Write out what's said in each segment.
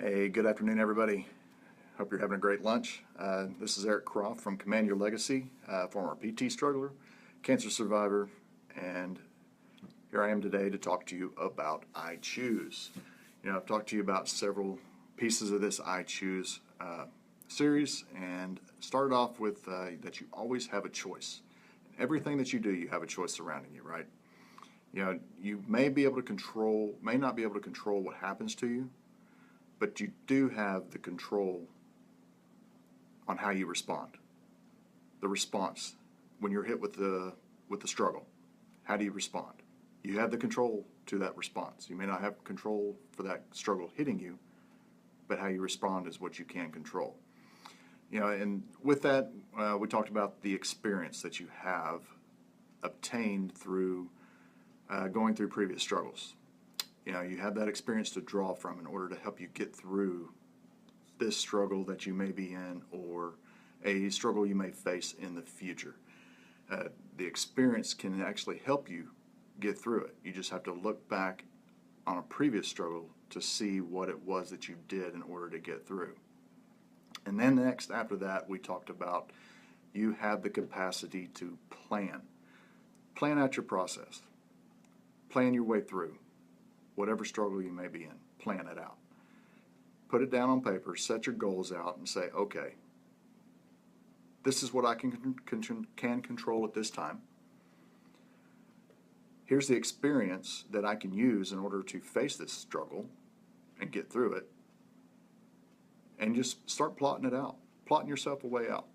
Hey, good afternoon, everybody. Hope you're having a great lunch. This is Eric Croft from Command Your Legacy, former PT struggler, cancer survivor, and here I am today to talk to you about I Choose. I've talked to you about several pieces of this I Choose series, and started off with that you always have a choice. Everything that you do, you have a choice surrounding you, right? You may not be able to control what happens to you, but you do have the control on how you respond. The response when you're hit with the struggle. How do you respond? You have the control to that response. You may not have control for that struggle hitting you, but how you respond is what you can control. And with that, we talked about the experience that you have obtained through going through previous struggles. You have that experience to draw from in order to help you get through this struggle that you may be in, or a struggle you may face in the future. The experience can actually help you get through it. You just have to look back on a previous struggle to see what it was that you did in order to get through. And then next, after that, we talked about you have the capacity to plan. Plan out your process. Plan your way through whatever struggle you may be in. Plan it out. Put it down on paper, set your goals out, and say, okay, this is what I can control at this time. Here's the experience that I can use in order to face this struggle and get through it. And just start plotting it out. Plotting yourself a way out.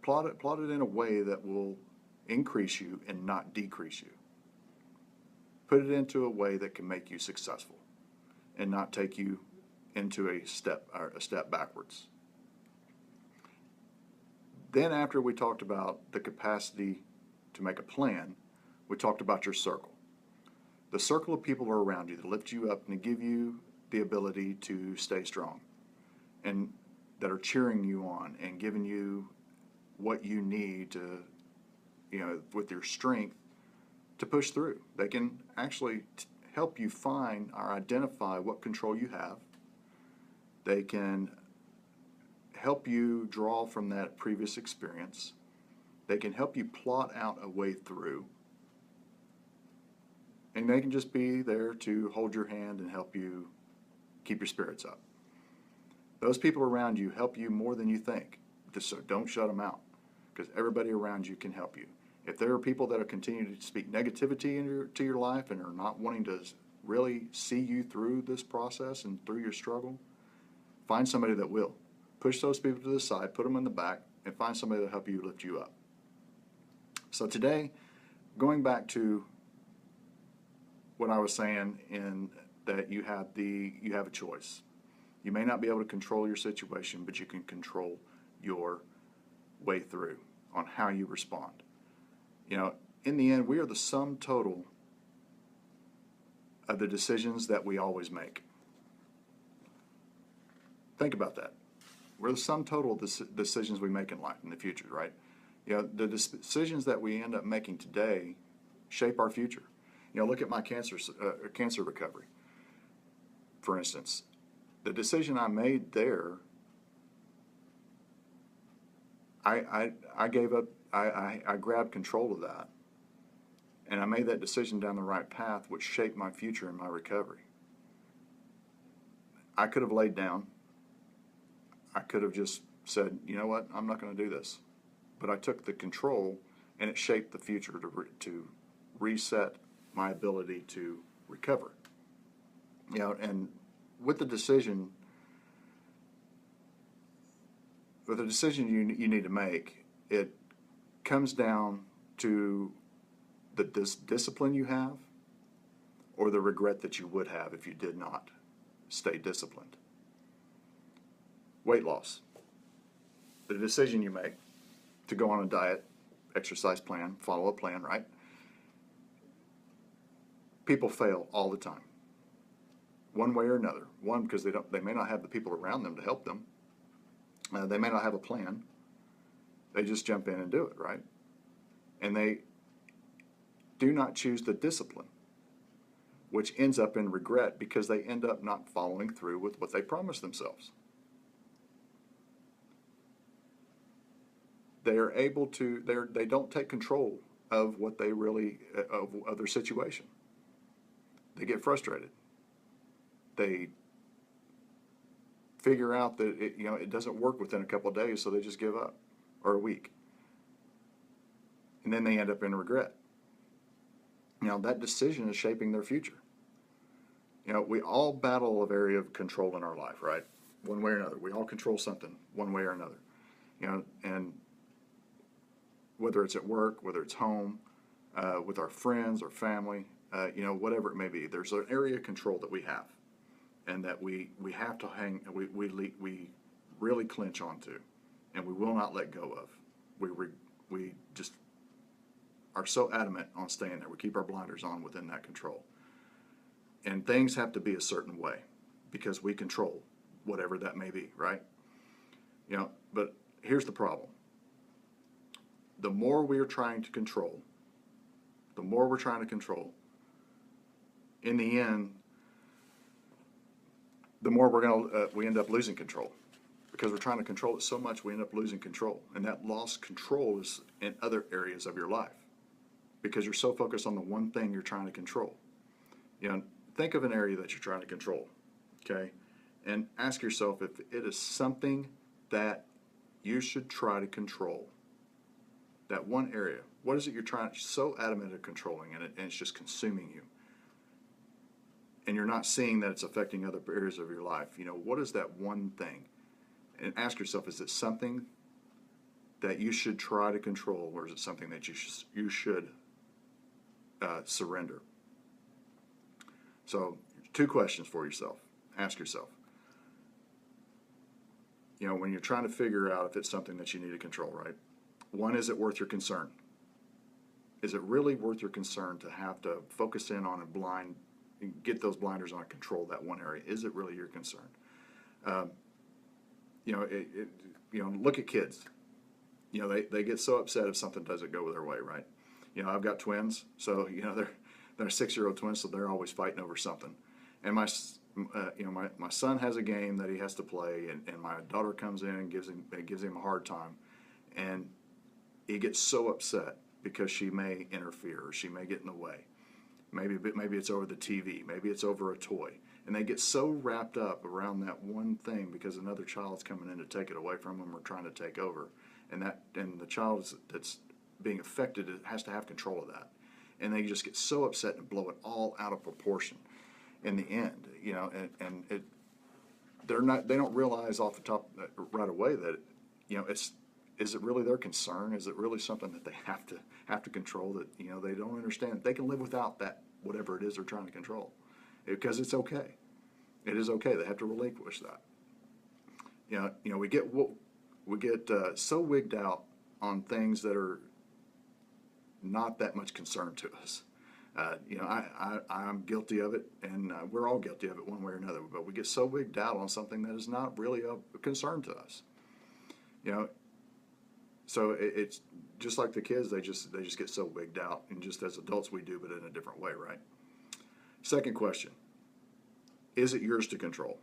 Plot it in a way that will increase you and not decrease you. Put it into a way that can make you successful and not take you into a step backwards. Then after we talked about the capacity to make a plan, we talked about your circle. The circle of people are around you that lift you up and give you the ability to stay strong, and that are cheering you on and giving you what you need to, with your strength, to push through. They can actually help you find or identify what control you have. They can help you draw from that previous experience. They can help you plot out a way through. And they can just be there to hold your hand and help you keep your spirits up. Those people around you help you more than you think. So don't shut them out, because everybody around you can help you. If there are people that are continuing to speak negativity to your life and are not wanting to really see you through this process and through your struggle, find somebody that will. Push those people to the side, put them in the back, and find somebody that will help you lift you up. So today, going back to what I was saying, in that you have a choice. You may not be able to control your situation, but you can control your way through on how you respond. In the end, we are the sum total of the decisions that we always make. Think about that. We're the sum total of the decisions we make in life in the future, right? The decisions that we end up making today shape our future. Look at my cancer recovery, for instance. The decision I made there, I gave up. I grabbed control of that, and I made that decision down the right path, which shaped my future and my recovery. I could have laid down. I could have just said, you know what, I'm not going to do this. But I took the control, and it shaped the future to reset my ability to recover. And with the decision you need to make, it comes down to the discipline you have, or the regret that you would have if you did not stay disciplined. Weight loss. The decision you make to go on a diet, exercise plan, follow a plan, right? People fail all the time, one way or another. One, because they may not have the people around them to help them. They may not have a plan. They just jump in and do it, right? And they do not choose the discipline which ends up in regret because they end up not following through with what they promised themselves. They are able to, they don't take control of what they really, of their situation. They get frustrated. They figure out that it doesn't work within a couple of days, so they just give up, or a week. And then they end up in regret. That decision is shaping their future. We all battle an area of control in our life, right? One way or another. We all control something one way or another. And whether it's at work, whether it's home, with our friends or family, whatever it may be, there's an area of control that we have, and that we have to we really clinch onto, and we will not let go of. We just are so adamant on staying there. We keep our blinders on within that control. And things have to be a certain way because we control whatever that may be, right? But here's the problem. The more we are trying to control, in the end, the more we end up losing control. Because we're trying to control it so much, we end up losing control. And that lost control is in other areas of your life, because you're so focused on the one thing you're trying to control. Think of an area that you're trying to control, okay? And ask yourself if it is something that you should try to control. That one area. What is it you're so adamant of controlling, and it's just consuming you? And you're not seeing that it's affecting other areas of your life. What is that one thing? And ask yourself, is it something that you should try to control, or is it something that you should surrender? So, 2 questions for yourself. Ask yourself. When you're trying to figure out if it's something that you need to control, right? One, is it worth your concern? Is it really worth your concern to have to focus in on get those blinders on and control that one area? Is it really your concern? Look at kids. They get so upset if something doesn't go their way, right? I've got twins, so they're 6-year-old twins, so they're always fighting over something. And my son has a game that he has to play, and my daughter comes in and gives him a hard time, and he gets so upset because she may interfere or she may get in the way. Maybe it's over the TV, maybe it's over a toy, and they get so wrapped up around that one thing because another child's coming in to take it away from them or trying to take over, and the child that's being affected has to have control of that, and they just get so upset and blow it all out of proportion. In the end, they don't realize off the top right away that is it really their concern? Is it really something that they have to control that they don't understand? They can live without that, whatever it is they're trying to control, because it's okay. It is okay. They have to relinquish that. We get so wigged out on things that are not that much concern to us. I'm guilty of it, and we're all guilty of it one way or another. But we get so wigged out on something that is not really a concern to us. So it's just like the kids. They just get so wigged out, and just as adults we do, but in a different way, right? Second question: is it yours to control?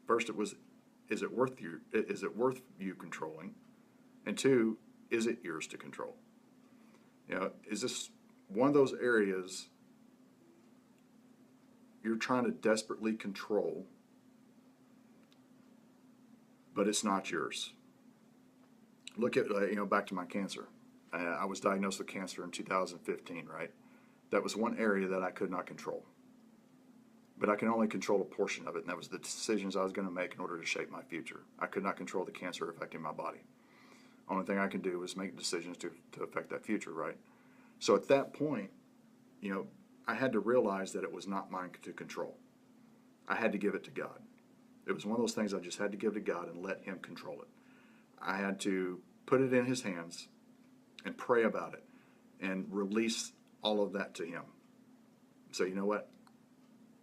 First, is it worth you controlling? And 2, is it yours to control? Is this one of those areas you're trying to desperately control, but it's not yours? Look at, back to my cancer. I was diagnosed with cancer in 2015, right? That was one area that I could not control. But I can only control a portion of it, and that was the decisions I was going to make in order to shape my future. I could not control the cancer affecting my body. Only thing I can do is make decisions to affect that future, right? So at that point, I had to realize that it was not mine to control. I had to give it to God. It was one of those things I just had to give to God and let Him control it. I had to put it in His hands and pray about it and release all of that to Him. So you know what?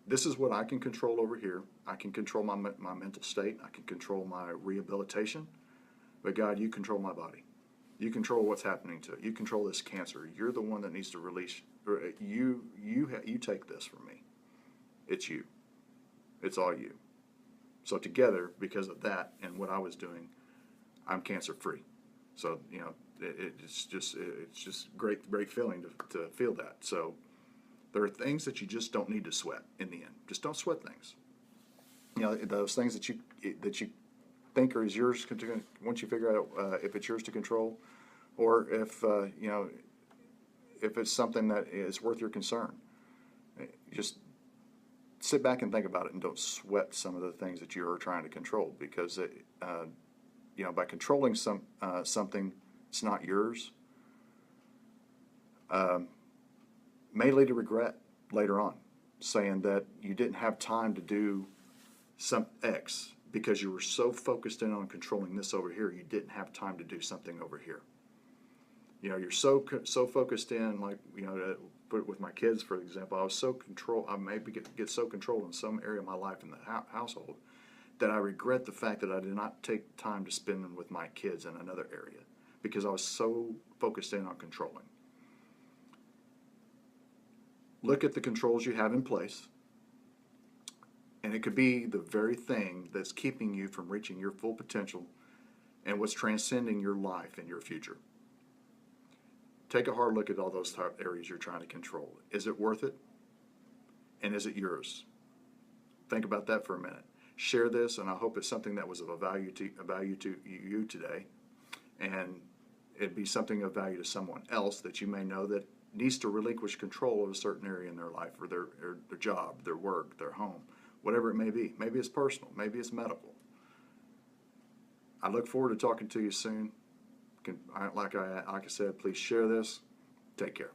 This is what I can control over here. I can control my mental state. I can control my rehabilitation. But God, you control my body. You control what's happening to it. You control this cancer. You're the one that needs to release. Or you take this from me. It's you. It's all you. So together, because of that and what I was doing, I'm cancer free. So it's just great feeling to feel that. So there are things that you just don't need to sweat in the end. Just don't sweat things. Those things that you think are yours. Once you figure out if it's yours to control, or if if it's something that is worth your concern, just sit back and think about it, and don't sweat some of the things that you are trying to control, because by controlling something that's not yours, may lead to regret later on, saying that you didn't have time to do some X because you were so focused in on controlling this over here, you didn't have time to do something over here. You're so focused in, like, put it with my kids, for example. I maybe get so controlled in some area of my life in the household that I regret the fact that I did not take time to spend with my kids in another area because I was so focused in on controlling. Look at the controls you have in place, and it could be the very thing that's keeping you from reaching your full potential and what's transcending your life and your future. Take a hard look at all those areas you're trying to control. Is it worth it? And is it yours? Think about that for a minute. Share this, and I hope it's something that was of a value to you today, and it'd be something of value to someone else that you may know that needs to relinquish control of a certain area in their life, or their job, their work, their home, whatever it may be. Maybe it's personal. Maybe it's medical. I look forward to talking to you soon. Like I said, please share this. Take care.